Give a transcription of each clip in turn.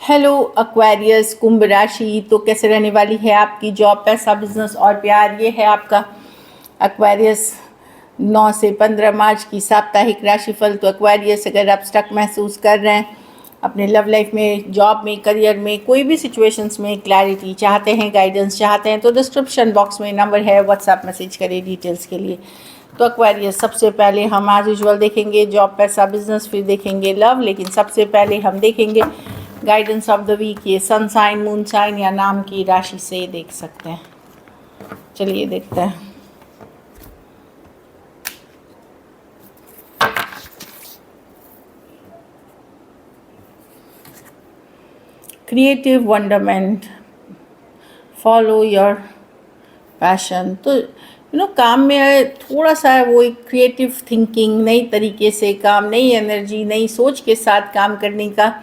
Hello Aquarius कुंभ राशि। तो कैसे रहने वाली है आपकी जॉब, पैसा, बिजनेस और प्यार। ये है आपका एक्वेरियस 9 से 15 मार्च की साप्ताहिक राशिफल। तो एक्वेरियस, अगर आप स्टक महसूस कर रहे हैं अपने लव लाइफ में, जॉब में, करियर में, कोई भी सिचुएशंस में क्लैरिटी चाहते हैं, गाइडेंस चाहते हैं, तो डिस्क्रिप्शन बॉक्स में नंबर है, व्हाट्सएप मैसेज करें डिटेल्स के लिए। तो एक्वेरियस, सबसे पहले हम आज यूजुअल देखेंगे जॉब, पैसा, बिजनेस, फिर देखेंगे लव, लेकिन सबसे पहले हम देखेंगे गाइडेंस ऑफ द वीक। ये सन साइन, मून साइन या नाम की राशि से देख सकते हैं। चलिए देखते हैं। Creative wonderment, follow your passion. तो काम में थोड़ा सा वो एक क्रिएटिव थिंकिंग, नई तरीके से काम, नई एनर्जी, नई सोच के साथ काम करने का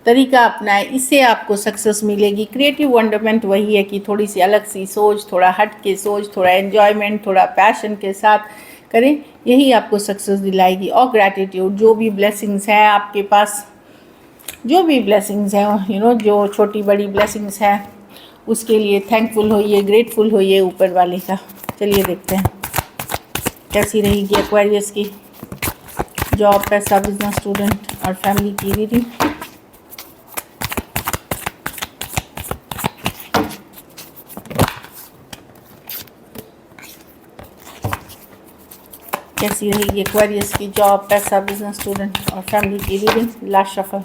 तरीका अपनाएं, इससे आपको सक्सेस मिलेगी। क्रिएटिव वंडरमेंट वही है कि थोड़ी सी अलग सी सोच, थोड़ा हट के सोच, थोड़ा एन्जॉयमेंट, थोड़ा पैशन के साथ करें, यही आपको सक्सेस दिलाएगी। और ग्रैटिट्यूड, जो भी ब्लेसिंग्स हैं आपके पास, जो भी ब्लेसिंग्स हैं जो छोटी बड़ी ब्लेसिंग्स हैं, उसके लिए थैंकफुल होइए, ग्रेटफुल होइए ऊपर वाले का। चलिए देखते हैं कैसी रहेगी एक्वेरियस की जॉब, पैसा, बिजनेस, स्टूडेंट और फैमिली की रीडिंग। कैसी रहेगी एक्वेरियस की जॉब, पैसा, बिजनेस, स्टूडेंट और फैमिली की reading. Last shuffle.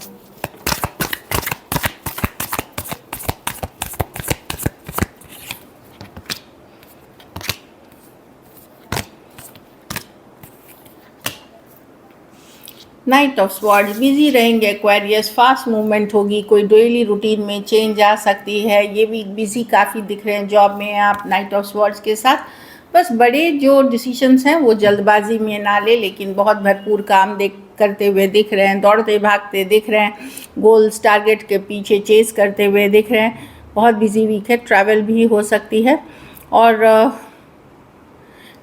Night of swords, busy रहेंगे एक्वेरियस, फास्ट मूवमेंट होगी, कोई डेली रूटीन में चेंज आ सकती है। ये भी बिजी काफ़ी दिख रहे हैं जॉब में आप नाइट ऑफ स्वॉर्ड्स के साथ। बस बड़े जो डिसीशंस हैं वो जल्दबाजी में ना ले, लेकिन बहुत भरपूर काम करते हुए दिख रहे हैं, दौड़ते भागते दिख रहे हैं, गोल्स टारगेट के पीछे चेस करते हुए दिख रहे हैं। बहुत बिजी वीक है, ट्रैवल भी हो सकती है और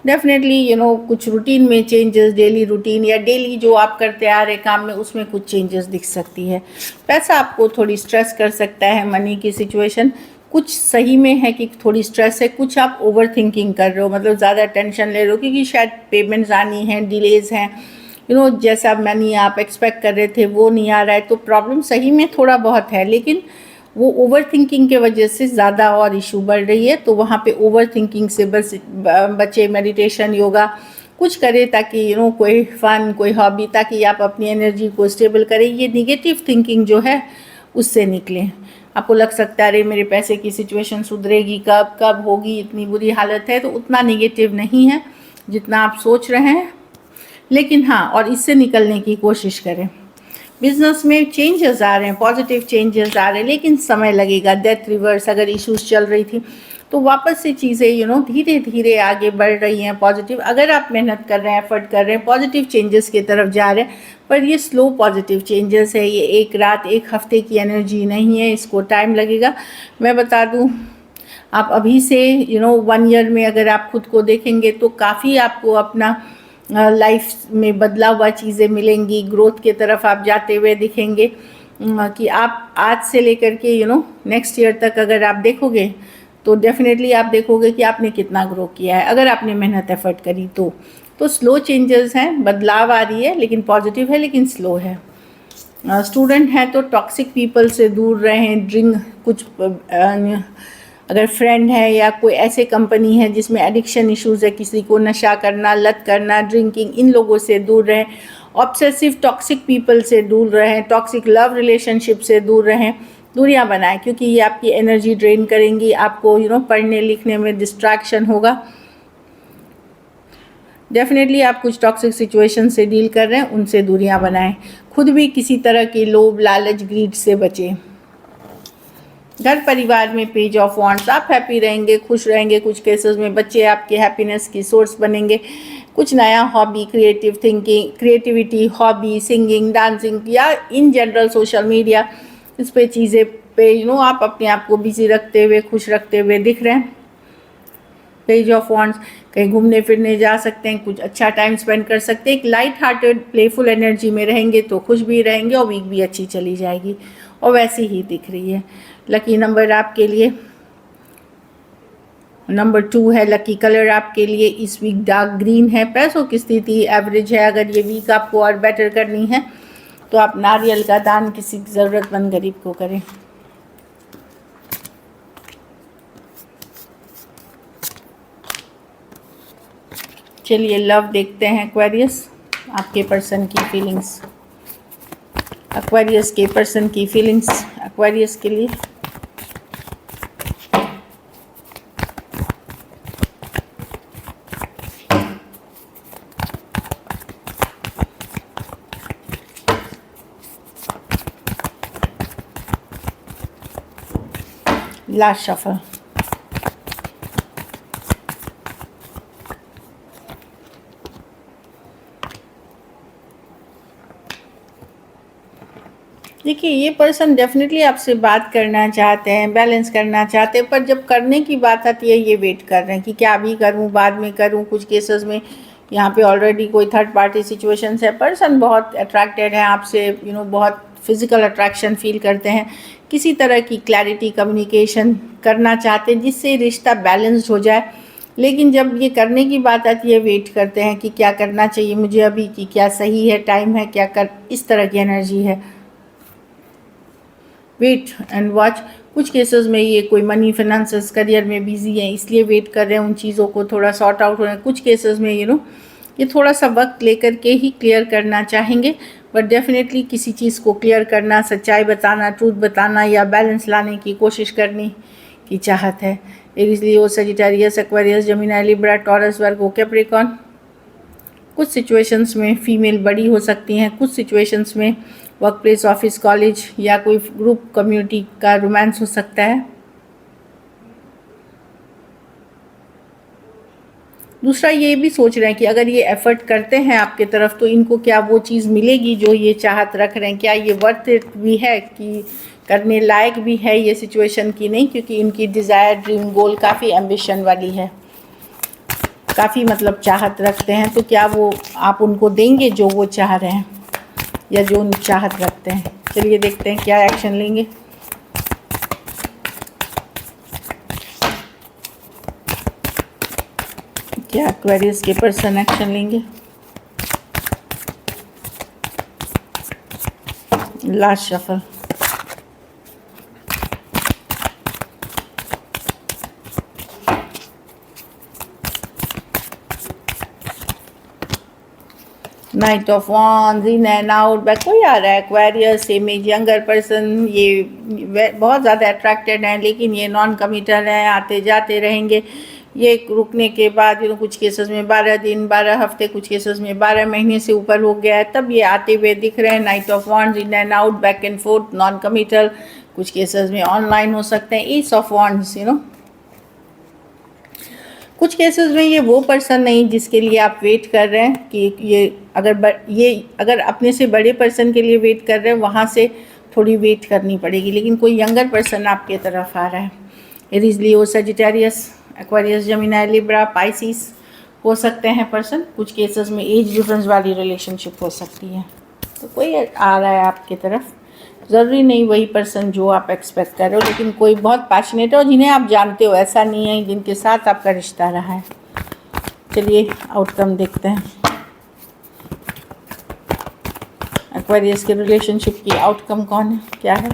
डेफिनेटली कुछ रूटीन में चेंजेस, डेली रूटीन या डेली जो आप करते आ रहे काम में, उसमें कुछ चेंजेस दिख सकती है। पैसा आपको थोड़ी स्ट्रेस कर सकता है, मनी की सिचुएशन कुछ सही में है कि थोड़ी स्ट्रेस है, कुछ आप ओवर थिंकिंग कर रहे हो, मतलब ज़्यादा टेंशन ले रहे हो क्योंकि शायद पेमेंट्स आनी है, डिलेज हैं, जैसा मनी आप एक्सपेक्ट कर रहे थे वो नहीं आ रहा है। तो प्रॉब्लम सही में थोड़ा बहुत है, लेकिन वो ओवर थिंकिंग के वजह से ज़्यादा और इशू बढ़ रही है। तो वहाँ पे ओवर थिंकिंग से बचे, मेडिटेशन, योगा कुछ करें ताकि कोई फन, कोई हॉबी, ताकि आप अपनी एनर्जी को स्टेबल करें। ये निगेटिव थिंकिंग जो है उससे निकलें। आपको लग सकता है अरे मेरे पैसे की सिचुएशन सुधरेगी कब, कब होगी, इतनी बुरी हालत है, तो उतना निगेटिव नहीं है जितना आप सोच रहे हैं, लेकिन हाँ, और इससे निकलने की कोशिश करें। बिजनेस में चेंजेस आ रहे हैं, पॉजिटिव चेंजेस आ रहे हैं, लेकिन समय लगेगा। डेथ रिवर्स अगर इश्यूज चल रही थी तो वापस से चीज़ें धीरे धीरे आगे बढ़ रही हैं। पॉजिटिव, अगर आप मेहनत कर रहे हैं, एफर्ट कर रहे हैं, पॉजिटिव चेंजेस की तरफ जा रहे हैं, पर ये स्लो पॉजिटिव चेंजेस है। ये एक रात, एक हफ्ते की एनर्जी नहीं है, इसको टाइम लगेगा। मैं बता दूँ, आप अभी से 1 ईयर में अगर आप खुद को देखेंगे तो काफ़ी आपको अपना लाइफ में बदला हुआ चीज़ें मिलेंगी। ग्रोथ के तरफ आप जाते हुए दिखेंगे कि आप आज से लेकर के नेक्स्ट ईयर तक अगर आप देखोगे तो डेफिनेटली आप देखोगे कि आपने कितना ग्रो किया है, अगर आपने मेहनत एफर्ट करी तो स्लो चेंजेस हैं, बदलाव आ रही है, लेकिन पॉजिटिव है, लेकिन स्लो है। स्टूडेंट हैं तो टॉक्सिक पीपल से दूर रहें। ड्रिंक, कुछ अगर फ्रेंड है या कोई ऐसे कंपनी है जिसमें एडिक्शन इश्यूज़ है, किसी को नशा करना, लत करना, ड्रिंकिंग, इन लोगों से दूर रहें। ऑब्सेसिव टॉक्सिक पीपल से दूर रहें। टॉक्सिक लव रिलेशनशिप से दूर रहें, दूरियां बनाएं, क्योंकि ये आपकी एनर्जी ड्रेन करेंगी। आपको पढ़ने लिखने में डिस्ट्रैक्शन होगा। डेफिनेटली आप कुछ टॉक्सिक सिचुएशन से डील कर रहे हैं, उनसे दूरियां बनाएं। खुद भी किसी तरह की लोभ, लालच, ग्रीड से बचें। घर परिवार में पेज ऑफ वॉन्ड्स, आप हैप्पी रहेंगे, खुश रहेंगे। कुछ केसेस में बच्चे आपके हैप्पीनेस की सोर्स बनेंगे। कुछ नया hobby, creative thinking, creativity, hobby, singing, dancing या इन जनरल सोशल मीडिया, इस पे चीज़ें पे आप अपने आप को बिजी रखते हुए, खुश रखते हुए दिख रहे हैं। पेज ऑफ वॉन्ड्स, कहीं घूमने फिरने जा सकते हैं, कुछ अच्छा टाइम स्पेंड कर सकते हैं। एक लाइट हार्टेड, प्लेफुल एनर्जी में रहेंगे तो खुश भी रहेंगे और वीक भी अच्छी चली जाएगी। और वैसी ही दिख रही है। लकी नंबर आपके लिए नंबर 2 है। लकी कलर आपके लिए इस वीक डार्क ग्रीन है। पैसों की स्थिति एवरेज है। अगर ये वीक आपको और बेटर करनी है तो आप नारियल का दान किसी ज़रूरतमंद गरीब को करें। चलिए लव देखते हैं एक्वेरियस, आपके पर्सन की फीलिंग्स। एक्वेरियस के पर्सन की फीलिंग्स एक्वेरियस के लिए। Last shuffle. देखिए ये पर्सन डेफिनेटली आपसे बात करना चाहते हैं, बैलेंस करना चाहते हैं, पर जब करने की बात आती है ये वेट कर रहे हैं कि क्या अभी करूं, बाद में करूं। कुछ केसेस में यहाँ पे ऑलरेडी कोई थर्ड पार्टी सिचुएशंस है। पर्सन बहुत अट्रैक्टेड है आपसे, बहुत फिजिकल अट्रैक्शन फील करते हैं। किसी तरह की क्लैरिटी कम्युनिकेशन करना चाहते हैं जिससे रिश्ता बैलेंस्ड हो जाए। लेकिन जब ये करने की बात आती है वेट करते हैं कि क्या करना चाहिए मुझे अभी, कि क्या सही है, टाइम है, क्या कर, इस तरह की एनर्जी है। Wait and watch. कुछ केसेस में ये कोई मनी फाइनेंसेस करियर में बिजी है इसलिए वेट कर रहे हैं, उन चीज़ों को थोड़ा सॉर्ट आउट हो रहे हैं। कुछ केसेस में ये थोड़ा सा वक्त लेकर के ही क्लियर करना चाहेंगे, बट डेफिनेटली किसी चीज़ को क्लियर करना, सच्चाई बताना, ट्रूथ बताना या बैलेंस लाने की कोशिश करने की चाहत है। Aries, Leo, Sagittarius, Aquarius, Gemini, Libra, Taurus, Virgo, Capricorn. कुछ सिचुएशंस में फीमेल बड़ी हो सकती हैं, कुछ सिचुएशंस में वर्क प्लेस, ऑफिस, कॉलेज या कोई ग्रुप कम्युनिटी का रोमांस हो सकता है। दूसरा ये भी सोच रहे हैं कि अगर ये एफर्ट करते हैं आपके तरफ तो इनको क्या वो चीज़ मिलेगी जो ये चाहत रख रहे हैं, क्या ये वर्थ इट भी है, कि करने लायक भी है ये सिचुएशन की नहीं, क्योंकि इनकी डिज़ायर, ड्रीम, गोल काफ़ी एम्बिशन वाली है, काफ़ी मतलब चाहत रखते हैं। तो क्या वो आप उनको देंगे जो वो चाह रहे हैं या जो उन चाहत रखते हैं। चलिए देखते हैं क्या एक्शन लेंगे। क्या एक्वेरियस के पर्सन एक्शन लेंगे। Last shuffle. Night of wands, in and out, back कोई आ रहा है। एक्वेरियस इमेज, यंगर पर्सन, ये बहुत ज़्यादा अट्रैक्टेड हैं लेकिन ये नॉन कमिटल हैं, आते जाते रहेंगे। ये रुकने के बाद कुछ केसेस में 12 दिन, 12 हफ्ते, कुछ केसेस में 12 महीने से ऊपर हो गया है, तब ये आते हुए दिख रहे हैं। Night of wands, in and out, back and fourth, non committal, कुछ केसेस में ऑनलाइन हो सकते हैं। एस ऑफ वॉन्ड्स, कुछ केसेस में ये वो पर्सन नहीं जिसके लिए आप वेट कर रहे हैं कि ये अगर अपने से बड़े पर्सन के लिए वेट कर रहे हैं वहाँ से थोड़ी वेट करनी पड़ेगी, लेकिन कोई यंगर पर्सन आपके तरफ आ रहा है। Aries, Leo, Sagittarius, Aquarius, Gemini, Libra, Pisces हो सकते हैं पर्सन। कुछ केसेस में एज डिफरेंस वाली रिलेशनशिप हो सकती है। तो कोई आ रहा है आपकी तरफ, ज़रूरी नहीं वही पर्सन जो आप एक्सपेक्ट कर रहे हो, लेकिन कोई बहुत पैशनेट है और जिन्हें आप जानते हो, ऐसा नहीं है जिनके साथ आपका रिश्ता रहा है। चलिए आउटकम देखते हैं। एक्वेरियस के रिलेशनशिप की आउटकम कौन है, क्या है।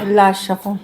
Last shuffle.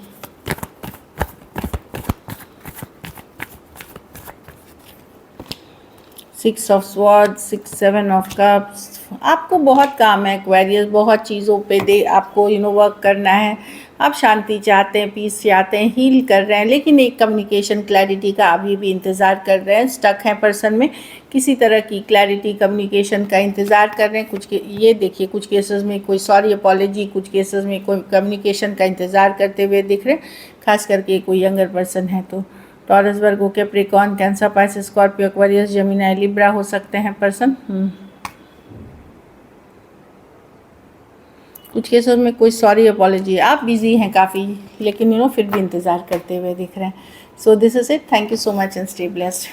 Six of swords, 6, 7 of cups. आपको बहुत काम है एक्वेरियस, बहुत चीज़ों पे आपको वर्क करना है। आप शांति चाहते हैं, पीस चाहते हैं, हील कर रहे हैं, लेकिन एक कम्युनिकेशन क्लैरिटी का अभी भी इंतज़ार कर रहे हैं। स्टक हैं पर्सन में, किसी तरह की क्लैरिटी कम्युनिकेशन का इंतज़ार कर रहे हैं। ये देखिए कुछ केसेस में कोई सॉरी अपॉलॉजी, कुछ केसेस में कोई कम्युनिकेशन का इंतज़ार करते हुए दिख रहे हैं, खास करके कोई यंगर पर्सन है तो। Taurus, Virgo, Capricorn, Cancer, Pisces, Scorpio, Aquarius, Gemini, Libra हो सकते हैं पर्सन। कुछ केसों में कोई सॉरी अपॉलॉजी, आप बिजी हैं काफ़ी, लेकिन फिर भी इंतज़ार करते हुए दिख रहे हैं। So this is it. Thank you so much and stay blessed.